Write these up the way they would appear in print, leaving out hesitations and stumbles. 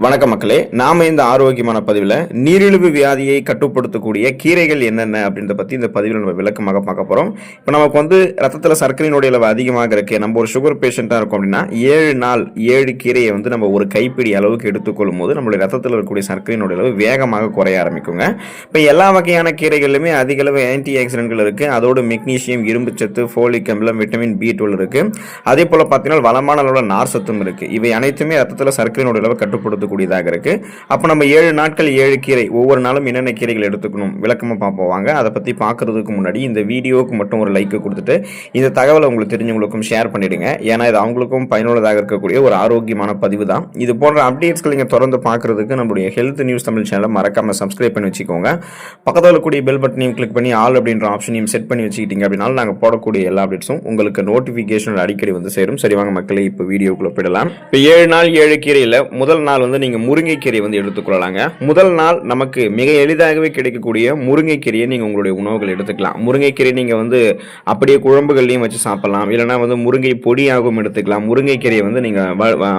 வணக்கம் மக்களே, நாம இந்த ஆரோக்கியமான பதிவில் நீரிழிவு வியாதியை கட்டுப்படுத்தக்கூடிய கீரைகள் என்னென்ன அப்படின்றத பற்றி இந்த பதிவில் நம்ம விளக்கமாக பார்க்க போகிறோம். இப்போ நமக்கு ரத்தத்தில் சர்க்கரையினுடைய அளவு அதிகமாக இருக்கு, நம்ம ஒரு சுகர் பேஷண்ட்டாக இருக்கோம் அப்படின்னா 7 நாள் 7 கீரையை நம்ம ஒரு கைப்பிடி அளவுக்கு எடுத்துக்கொள்ளும் போது நம்மளுடைய ரத்தத்தில் இருக்கக்கூடிய சர்க்கரையினுடைய அளவு வேகமாக குறைய ஆரம்பிக்குங்க. இப்போ எல்லா வகையான கீரைகளிலுமே அதிக அளவு ஆன்டி ஆக்சிடென்ட்கள் இருக்குது. அதோடு மெக்னீசியம், இரும்பு சத்து, ஃபோலிக் அமிலம், விட்டமின் B12 இருக்குது. அதே போல் பார்த்தீங்கன்னா வளமான அளவில் நார் சத்தும் இருக்குது. இவை அனைத்துமே ரத்தத்தில் சர்க்கரையினுடைய அளவு கட்டுப்படுத்த கூடியதாக இருக்கு. அப்ப நம்ம 7 நாட்கள் 7 கீரை, ஒவ்வொரு நாளும் என்னென்ன கீரைகள் எடுத்துக்கணும் விளக்கமா பார்ப்போம் வாங்க. அதை பத்தி பார்க்கறதுக்கு முன்னாடி இந்த வீடியோவுக்கு மட்டும் ஒரு லைக் கொடுத்துட்டு இந்த தகவலை உங்களுக்கு தெரிஞ்சவங்களுக்கும் ஷேர் பண்ணிடுங்க. ஏன்னா இது அவங்களுக்கும் பயனுள்ளதாக இருக்கக்கூடிய ஒரு ஆரோக்கியமான பதிவு தான். இது போன்ற அப்டேட்ஸ்கள் நீங்க தொடர்ந்து பார்க்கறதுக்கு நம்மளுடைய ஹெல்த் நியூஸ் தமிழ் சேனலை மறக்காம சப்ஸ்கிரைப் பண்ணி வச்சுக்கோங்க. பக்கத்தில் இருக்கக்கூடிய பெல் பட்டனையும் கிளிக் பண்ணி ஆல் அப்படின்ற ஆப்ஷனையும் செட் பண்ணி வச்சுக்கிட்டீங்க அப்படின்னா நாங்கள் போடக்கூடிய எல்லா அப்டேட்ஸும் உங்களுக்கு நோட்டிஃபிகேஷன் அடிக்கடி சேரும். சரி வாங்க மக்களே, இப்போ வீடியோக்குள்ள போயிடலாம். இப்போ 7 நாள் 7 கீரையில் முதல் நாள் நீங்க முருங்கைக்கீரை எடுத்துக்கொள்ளலாங்க. முதல் நாள் நமக்கு மிக எளிதாகவே கிடைக்கக்கூடிய முருங்கைக்கீரையை நீங்க உங்களுடைய உணவுகள் எடுத்துக்கலாம். முருங்கைக்கீரை நீங்க அப்படியே குழம்புகள்லையும் வச்சு சாப்பிடலாம், இல்லைன்னா முருங்கை பொடியாகவும் எடுத்துக்கலாம். முருங்கைக்கீரையை நீங்க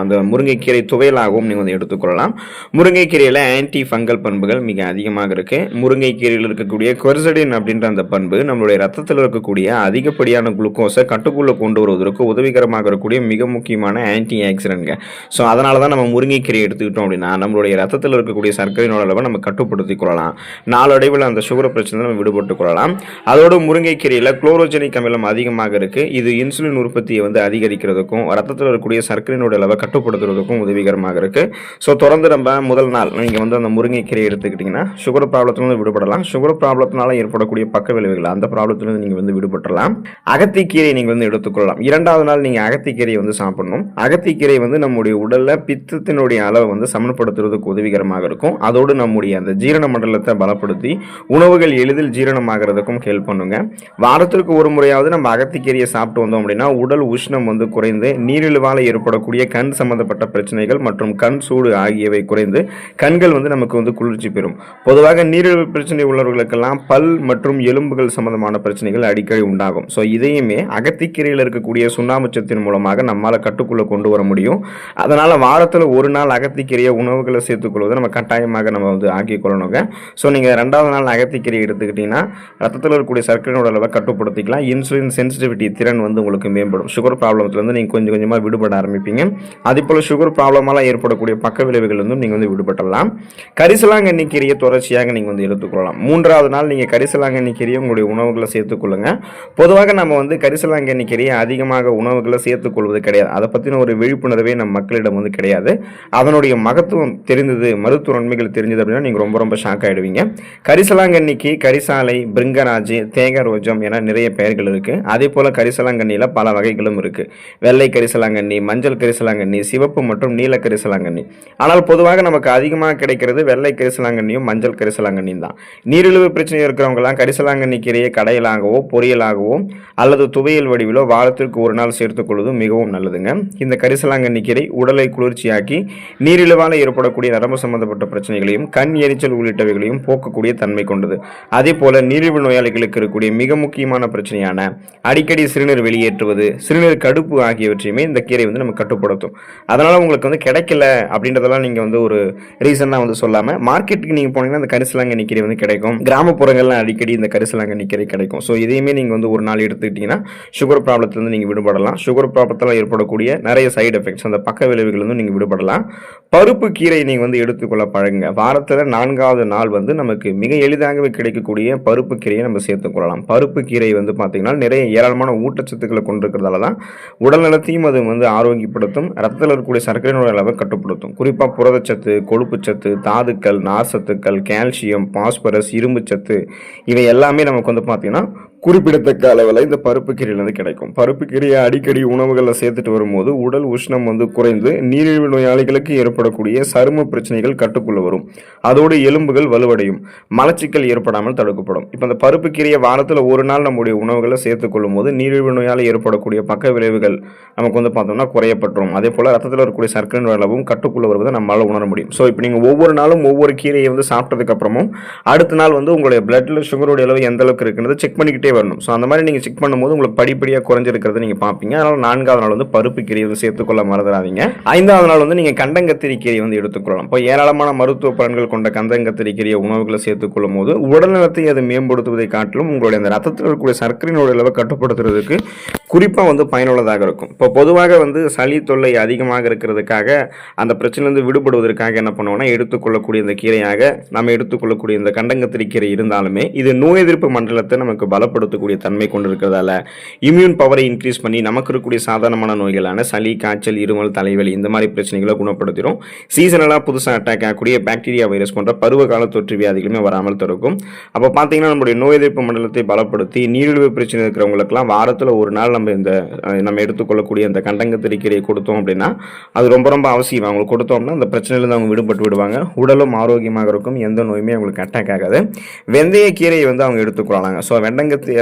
அந்த முருங்கைக்கீரை துவையலாகவும் நீங்க எடுத்துக்கொள்ளலாம். முருங்கைக்கீரையில ஆன்டி ஃபங்கல் பண்புகள் மிக அதிகமாக இருக்கு. முருங்கைக்கீரையில் இருக்கக்கூடிய கொர்சடின் அப்படின்ற அந்த பண்பு நம்மளுடைய ரத்தத்தில் இருக்கக்கூடிய அதிகப்படியான குளுக்கோஸை கட்டுக்குள்ள கொண்டு வருவதற்கு உதவிகரமாக இருக்கக்கூடிய மிக முக்கியமான ஆன்டி ஆக்சிடென்ட்ங்க. ஸோ அதனால தான் நம்ம முருங்கைக்கீரை எடுத்துக்கிட்டோம் அப்படின்னா நம்மளுடைய ரத்தத்தில் இருக்கக்கூடிய சர்க்கரையினோட அளவை நம்ம கட்டுப்படுத்திக் கொள்ளலாம். நாளடைவில் அந்த சுகர் பிரச்சனை நம்ம விடுபட்டுக் கொள்ளலாம். அதோடு முருங்கைக்கீரையில் குளோரோஜெனிக் அமிலம் அதிகமாக இருக்கு. இது இன்சுலின் உற்பத்தியை அதிகரிக்கிறதுக்கும் ரத்தத்தில் இருக்கக்கூடிய சர்க்கரையினோட அளவை கட்டுப்படுத்துறதுக்கும் உதவிகரமாக இருக்கு. ஸோ தொடர்ந்து நம்ம முதல் நாள் நீங்க அந்த முருங்கைக்கீரை எடுத்துக்கிட்டீங்கன்னா சுகர் ப்ராப்ளத்திலிருந்து விடுபடலாம். சுகர் ப்ராப்ளத்தினால ஏற்படக்கூடிய பக்க விளைவுகள், அந்த ப்ராப்ளத்திலிருந்து நீங்க விடுபடலாம். அகத்திக்கீரை நீங்க எடுத்துக்கொள்ளலாம். 2வது நாள் நீங்க அகத்திக்கீரை சாப்பிடணும். அகத்திக்கீரை நம்முடைய உடல்ல பித்தத்தினுடைய அளவை சமன்படுத்துறதுக்கு உதவிகரமாக இருக்கும். அதோடு நம்முடைய அந்த ஜீரண மண்டலத்தை பலப்படுத்தி உணவுகள் எளிதில் ஜீரணமாகிறதுக்கும் ஹெல்ப் பண்ணுங்க. வாரத்திற்கு ஒரு முறையாவது நம்ம அகத்திக்கீரையை சாப்பிட்டு வந்தோம் அப்படின்னா உடல் உஷ்ணம் குறைந்து நீரிழிவால ஏற்படக்கூடிய கண் சம்பந்தப்பட்ட பிரச்சனைகள் மற்றும் கண் சூடு ஆகியவை குறைந்து கண்கள் நமக்கு குளிர்ச்சி பெறும். பொதுவாக நீரிழிவு பிரச்சனை உள்ளவர்களுக்கெல்லாம் பல் மற்றும் எலும்புகள் சம்பந்தமான பிரச்சனைகள் அடிக்கடி உண்டாகும். ஸோ இதையுமே அகத்திக்கீரையில் இருக்கக்கூடிய சுண்ணாம்புச்சத்தின் மூலமாக நம்மால கட்டுக்குள்ள கொண்டு வர முடியும். அதனால வாரத்தில் ஒரு நாள் அகத்திக்கீரையை உணவுகளை சேர்த்துக்கொள்வதை நம்ம கட்டாயமாக நம்ம ஆக்கிக் கொள்ளணுங்க. ஸோ நீங்கள் 2வது நாள் அகத்திக்கீரை எடுத்துக்கிட்டீங்கன்னா ரத்தத்தில் இருக்கக்கூடிய சர்க்கரையோட அளவை கட்டுப்படுத்திக்கலாம். இன்சுலின் சென்சிட்டிவிட்டி திறன் உங்களுக்கு மேம்படும். சுகர் ப்ராப்ளம்லேருந்து நீங்கள் கொஞ்சம் கொஞ்சமாக விடுபட ஆரம்பிப்பீங்க. அதே போல் சுகர் ப்ராப்ளமால் ஏற்படக்கூடிய பக்க விளைவுகள் நீங்கள் விடுபடலாம். கரிசலாங்கண்ணி கீரையை தொடர்ச்சியாக நீங்கள் எடுத்துக்கொள்ளலாம். 3வது நாள் நீங்கள் கரிசலாங்கண்ணி கீரையை உங்களுடைய உணவுகளை சேர்த்துக்கொள்ளுங்க. பொதுவாக நம்ம கரிசலாங்கண்ணி கீரையை அதிகமாக உணவுகளை சேர்த்துக்கொள்வது கிடையாது. அதை பற்றின ஒரு விழிப்புணர்வே நம் மக்களிடம் கிடையாது. அதனுடைய மகத்துவம் தெரிந்தது, மருத்துவ நன்மைகள் தெரிஞ்சது அப்படின்னா நீங்க ரொம்ப ரொம்ப ஷாக் ஆயிடுவீங்க. கரிசலாங்கண்ணிக்கு கரிசாலை, பிருங்கராஜ், தேகரோஜம் என நிறைய பெயர்கள் இருக்கு. அதே போல கரிசலாங்கண்ணியில பல வகைகளும் இருக்கு. வெள்ளை கரிசலாங்கண்ணி, மஞ்சள் கரிசலாங்கண்ணி, சிவப்பு மற்றும் நீல கரிசலாங்கண்ணி. ஆனால் பொதுவாக நமக்கு அதிகமாக கிடைக்கிறது வெள்ளை கரிசலாங்கண்ணியும் மஞ்சள் கரிசலாங்கண்ணியும் தான். நீரிழிவு பிரச்சனை இருக்கிறவங்க எல்லாம் கரிசலாங்கண்ணி கீரையை கடையிலாகவோ பொரியலாகவோ அல்லது துவையல் வடிவிலோ வாரத்திற்கு ஒரு நாள் சேர்த்துக் கொள்வது மிகவும் நல்லதுங்க. இந்த கரிசலாங்கண்ணி கீரை உடலை குளிர்ச்சியாக்கி நீரிழிவால் ஏற்படக்கூடிய நரம்பு சம்பந்தப்பட்ட பிரச்சனைகளையும் கண் எரிச்சல் உள்ளிட்டவைகளையும் போக்கக்கூடிய தன்மை கொண்டது. அதே போல நீரிழிவு நோயாளிகளுக்கு இருக்கக்கூடிய மிக முக்கியமான பிரச்சனையான அடிக்கடி சிறுநீர் வெளியேற்றுவது, சிறுநீர் கடுப்பு ஆகியவற்றையுமே இந்த கீரை நம்ம கட்டுப்படுத்தும். அதனால உங்களுக்கு கிடைக்கல அப்படின்றதெல்லாம் நீங்க ஒரு ரீசனா சொல்லாம மார்க்கெட்டுக்கு நீங்க போனீங்கன்னா இந்த கரிசலாங்கண்ணி கீரை கிடைக்கும். கிராமப்புறங்கள்ல அடிக்கடி இந்த கரிசலாங்கண்ணி கீரை கிடைக்கும். ஸோ இதையுமே நீங்க ஒரு நாள் எடுத்துக்கிட்டீங்கன்னா சுகர் ப்ராப்ளத்திலிருந்து நீங்க விடுபடலாம். சுகர் ப்ராப்ளத்தால் ஏற்படக்கூடிய நிறைய சைடு எஃபெக்ட்ஸ், அந்த பக்க விளைவுகள் நீங்க விடுபடலாம். பருப்பு கீரை நீங்க எடுத்துக்கொள்ள பழகுங்க. வாரத்தில் 4வது நாள் நமக்கு மிக எளிதாகவே கிடைக்கக்கூடிய பருப்பு கீரையை நம்ம சேர்த்துக்கொள்ளலாம். பருப்பு கீரை பார்த்தீங்கன்னா நிறைய ஏராளமான ஊட்டச்சத்துக்களை கொண்டிருக்கிறதால தான் உடல் நலத்தையும் அது ஆரோக்கியப்படுத்தும். ரத்தத்தில் இருக்கக்கூடிய சர்க்கரையினுடைய அளவை கட்டுப்படுத்தும். குறிப்பாக புரதச்சத்து, கொழுப்புச்சத்து, தாதுக்கள், நார்சத்துக்கள், கால்சியம், பாஸ்பரஸ், இரும்பு சத்து இவை எல்லாமே நமக்கு பார்த்தீங்கன்னா குறிப்பிடத்தக்க அளவில் இந்த பருப்பு கீரையிலிருந்து கிடைக்கும். பருப்பு கீரையை அடிக்கடி உணவுகளில் சேர்த்துட்டு வரும்போது உடல் உஷ்ணம் குறைந்து நீரிழிவு நோயாளிகளுக்கு ஏற்படக்கூடிய சரும பிரச்சனைகள் கட்டுக்குள்ள வரும். அதோடு எலும்புகள் வலுவடையும், மலச்சிக்கல் ஏற்படாமல் தடுக்கப்படும். இப்போ இந்த பருப்பு கீரையை வாரத்தில் ஒரு நாள் நம்முடைய உணவுகளை சேர்த்துக் கொள்ளும் போது நீரிழிவு நோயால் ஏற்படக்கூடிய பக்க விளைவுகள் நமக்கு பார்த்தோம்னா குறையப்பட்டுரும். அதே போல ரத்தத்தில் இருக்கக்கூடிய சர்க்கரை அளவும் கட்டுக்குள்ள வருவதை நம்மளால உணர முடியும். ஸோ இப்போ நீங்கள் ஒவ்வொரு நாளும் ஒவ்வொரு கீரையை சாப்பிட்டதுக்கு அப்புறமும் அடுத்த நாள் உங்களுடைய பிளட்ல சுகருடைய அளவு எந்த அளவுக்கு இருக்குன்றது செக் பண்ணிக்கிட்டே கீரை வரணும். ஸோ அந்த மாதிரி நீங்கள் செக் பண்ணும்போது உங்களுக்கு படிப்படியாக குறைஞ்சிருக்கிறத நீங்கள் பார்ப்பீங்க. அதனால் 4வது நாள் வந்து பருப்பு கீரையை வந்து சேர்த்துக்கொள்ள மறந்துடாதீங்க. 5வது நாள் வந்து நீங்கள் கண்டங்கத்திரி கீரை வந்து எடுத்துக்கொள்ளலாம். இப்போ ஏராளமான மருத்துவ பலன்கள் கொண்ட கண்டங்கத்திரி கீரையை உணவுகளை சேர்த்துக்கொள்ளும் போது உடல்நலத்தை அது மேம்படுத்துவதை காட்டிலும் உங்களுடைய அந்த ரத்தத்தில் இருக்கக்கூடிய சர்க்கரையினுடைய அளவை கட்டுப்படுத்துறதுக்கு குறிப்பாக வந்து பயனுள்ளதாக இருக்கும். இப்போ பொதுவாக வந்து சளி தொல்லை அதிகமாக இருக்கிறதுக்காக அந்த பிரச்சனையிலிருந்து விடுபடுவதற்காக என்ன பண்ணுவோம்னா எடுத்துக்கொள்ளக்கூடிய இந்த கீரையாக நம்ம எடுத்துக்கொள்ளக்கூடிய இந்த கண்டங்கத்திரி கீரை இருந்தாலுமே இது நோய் எதிர்ப்பு மண்டலத்தை நமக்கு பலப்படுத்தக்கூடிய தன்மை கொண்டு இருக்கிறதால இம்யூன் பவரை இன்க்ரீஸ் பண்ணி நமக்கு இருக்கக்கூடிய சாதாரணமான நோய்களான சளி, காய்ச்சல், இருமல், தலைவலி இந்த மாதிரி பிரச்சனைகளை குணப்படுத்திடும். சீசனலாக புதுசாக அட்டாக் ஆகக்கூடிய பாக்டீரியா, வைரஸ் போன்ற பருவகால தொற்று வியாதிகளுமே வராமல் தடுக்கும். அப்போ பார்த்தீங்கன்னா நம்முடைய நோய் எதிர்ப்பு மண்டலத்தை பலப்படுத்தி நீரிழிவு பிரச்சனை இருக்கிறவங்களுக்குலாம் வாரத்தில் ஒரு நாள் நம்ம எடுத்துக்கொள்ளக்கூடிய இந்த கண்டங்கத்திரி கீரையை கொடுத்தோம் அப்படின்னா அது ரொம்ப ரொம்ப அவசியம். அவங்களுக்கு கொடுத்தோம்னா அந்த பிரச்சனையிலிருந்து அவங்க விடுபட்டு விடுவாங்க. உடலும் ஆரோக்கியமாக இருக்கும். எந்த நோயுமே அவங்களுக்கு அட்டாக் ஆகாது. வெந்தய கீரையை வந்து அவங்க எடுத்துக்கொள்ளலாங்க. ஸோ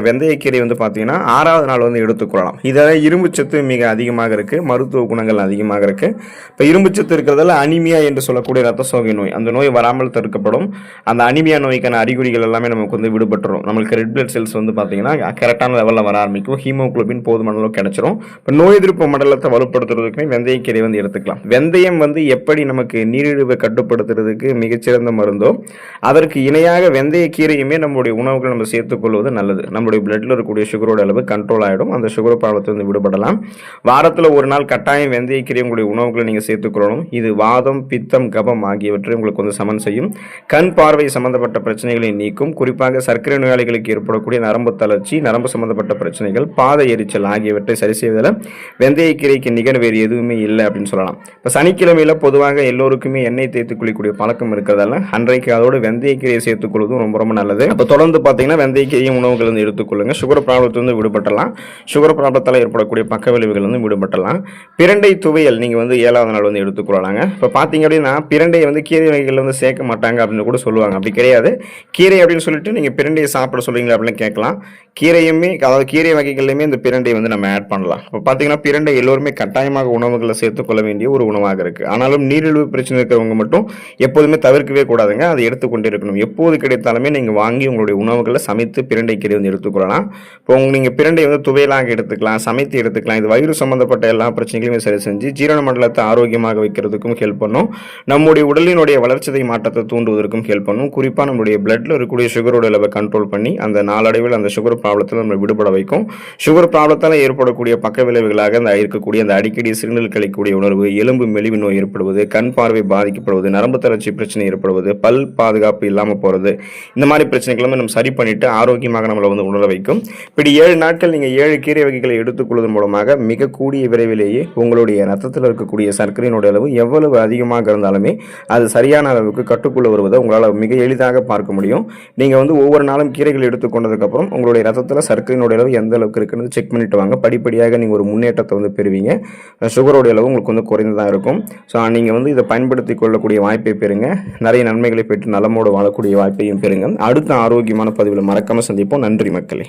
வெந்தய கீரை வந்து பார்த்தீங்கன்னா 6வது நாள் வந்து எடுத்துக்கொள்ளலாம். இதில் இரும்பு சத்து மிக அதிகமாக இருக்குது. மருத்துவ குணங்கள் அதிகமாக இருக்குது. இப்போ இரும்பு சத்து இருக்கிறதால அனிமியா என்று சொல்லக்கூடிய ரத்த சோகை நோய், அந்த நோய் வராமல் தடுக்கப்படும். அந்த அனிமியா நோய்க்கான அறிகுறிகள் எல்லாமே நமக்கு வந்து விடுபட்டுரும். நம்மளுக்கு ரெட் பிளட் செல்ஸ் வந்து பார்த்தீங்கன்னா கரெக்டான லெவலில் வர ஆரம்பிக்கும். ஹீமோகுளோபின் போதுமான அளவு கிடைச்சிரும். இப்போ நோய் எதிர்ப்பு மண்டலத்தை வலுப்படுத்துறதுக்கு வெந்தயக்கீரை வந்து எடுத்துக்கலாம். வெந்தயம் வந்து எப்படி நமக்கு நீரிழிவை கட்டுப்படுத்துறதுக்கு மிகச்சிறந்த மருந்தோ அதற்கு இணையாக வெந்தய கீரையுமே நம்மளுடைய உணவுகள் நம்ம சேர்த்துக்கொள்வது நல்லது. நம்மளுடைய பிளட்ல இருக்கக்கூடிய சுகரோட அளவு கண்ட்ரோல் ஆகிடும். அந்த சுகர் ப்ராப்ளத்தை வந்து விடுபடலாம். வாரத்தில் ஒரு நாள் கட்டாயம் வெந்தய கீரை உங்களுடைய உணவுகளை நீங்கள் சேர்த்துக்கொள்ளணும். இது வாதம், பித்தம், கபம் ஆகியவற்றை உங்களுக்கு வந்து சமன் செய்யும். கண் பார்வை சம்பந்தப்பட்ட பிரச்சனைகளை நீக்கும். குறிப்பாக சர்க்கரை நோயாளிகளுக்கு ஏற்படக்கூடிய நரம்பு தளர்ச்சி, நரம்பு சம்பந்தப்பட்ட பிரச்சனைகள், பாத எரிச்சல் ஆகியவற்றை சரி செய்வதில் வெந்தய கீரைக்கு நிகர் வேறு எதுவுமே இல்லை அப்படின்னு சொல்லலாம். இப்போ சனிக்கிழமையில் பொதுவாக எல்லோருக்குமே எண்ணெய் தேய்த்து குளிக்கக்கூடிய பழக்கம் இருக்கிறதால அன்றைக்கு அதோடு வெந்தய கீரையை சேர்த்துக்கொள்வதும் ரொம்ப ரொம்ப நல்லது. அப்போ தொடர்ந்து பார்த்தீங்கன்னா வெந்தய கீரையும் உணவுகள் வந்து எடுத்துக்கொள்ளுங்க. சுகர் ப்ராப்ளத்தை வந்து விடுபட்டலாம். சுகர் ப்ராப்ளத்தால் ஏற்படக்கூடிய பக்க விளைவுகள் வந்து விடுபட்டலாம். பிரண்டை துவையல் நீங்கள் வந்து 7வது நாள் வந்து எடுத்துக்கொள்ளலாங்க. இப்போ பார்த்தீங்க அப்படின்னா பிரண்டையை வந்து கீரை வகைகள் வந்து சேர்க்க மாட்டாங்க அப்படின்னு கூட சொல்லுவாங்க. அப்படி கிடையாது. கீரை அப்படின்னு சொல்லிட்டு நீங்கள் பிரண்டையை சாப்பிட சொல்றீங்களா அப்படின்னு கேட்கலாம். கீரையுமே, அதாவது கீரை வகைகள்லையுமே இந்த பிரண்டை வந்து நம்ம ஆட் பண்ணலாம். இப்போ பார்த்தீங்கன்னா பிரண்டை எல்லோருமே கட்டாயமாக உணவுகளை சேர்த்துக்கொள்ள வேண்டிய ஒரு உணவாக இருக்குது. ஆனாலும் நீரிழிவு பிரச்சனை இருக்கிறவங்க மட்டும் எப்போதுமே தவிர்க்கவே கூடாதுங்க. அதை எடுத்துக்கொண்டே இருக்கணும். எப்போது கிடைத்தாலுமே நீங்கள் வாங்கி உங்களுடைய உணவுகளை சமைத்து பிரண்டை கீரை வந்து எடுத்துக்கொள்ளலாம். இப்போ நீங்கள் பிரண்டை வந்து துவையலாக எடுத்துக்கலாம், சமைத்து எடுத்துக்கலாம். இது வயிறு சம்பந்தப்பட்ட எல்லா பிரச்சனைகளையும் சரி செஞ்சு ஜீரண மண்டலத்தை ஆரோக்கியமாக வைக்கிறதுக்கும் ஹெல்ப் பண்ணும். நம்முடைய உடலினுடைய வளர்ச்சிதை மாற்றத்தை தூண்டுவதற்கும் ஹெல்ப் பண்ணும். குறிப்பாக நம்முடைய பிளட்ல இருக்கக்கூடிய சுகரோட லெவலை கண்ட்ரோல் பண்ணி அந்த நாளடைவில் அந்த சுகர் ப்ராப்ளத்தில் நம்ம விடுபட வைக்கும். சுகர் ப்ராப்ளத்தால் ஏற்படக்கூடிய பக்க விளைவுகளாக அந்த இருக்கக்கூடிய அந்த அடிக்கடி சிறுநீர் கழிக்கக்கூடிய உணர்வு, எலும்பு மெலிவு நோய் ஏற்படுவது, கண் பார்வை பாதிக்கப்படுவது, நரம்பு தளர்ச்சி பிரச்சனை ஏற்படுவது, பல் பாதுகாப்பு இல்லாமல் போகிறது, இந்த மாதிரி பிரச்சனைகளும் நம்ம சரி பண்ணிட்டு ஆரோக்கியமாக நம்மளை வந்து உணர வைக்கும். இப்படி 7 நாட்கள் நீங்கள் 7 கீரை வகைகளை எடுத்துக்கொள்வதன் மூலமாக மிக கூடிய விரைவிலேயே உங்களுடைய ரத்தத்தில் இருக்கக்கூடிய சர்க்கரையினுடைய அளவு எவ்வளவு அதிகமாக இருந்தாலுமே அது சரியான அளவுக்கு கட்டுக்குள்ள வருவதை உங்களால் மிக எளிதாக பார்க்க முடியும். நீங்கள் வந்து ஒவ்வொரு நாளும் கீரைகள் எடுத்துக்கொண்டதுக்கப்புறம் உங்களுடைய ரத்தத்தில் சர்க்கரையினுடைய அளவு எந்த அளவுக்கு இருக்குன்னு செக் பண்ணிட்டு வாங்க. படிப்படியாக நீங்கள் ஒரு முன்னேற்றத்தை வந்து பெறுவீங்க. சுகரோடைய அளவு உங்களுக்கு வந்து குறைந்துதான் இருக்கும். ஸோ நீங்கள் வந்து இதை பயன்படுத்தி கொள்ளக்கூடிய வாய்ப்பை பெறுங்க. நிறைய நன்மைகளை பெற்று நலமோடு வாழக்கூடிய வாய்ப்பையும் பெறுங்க. அடுத்த ஆரோக்கியமான பதிவில் மறக்காமல் சந்திப்போம். நன்றி மக்களே.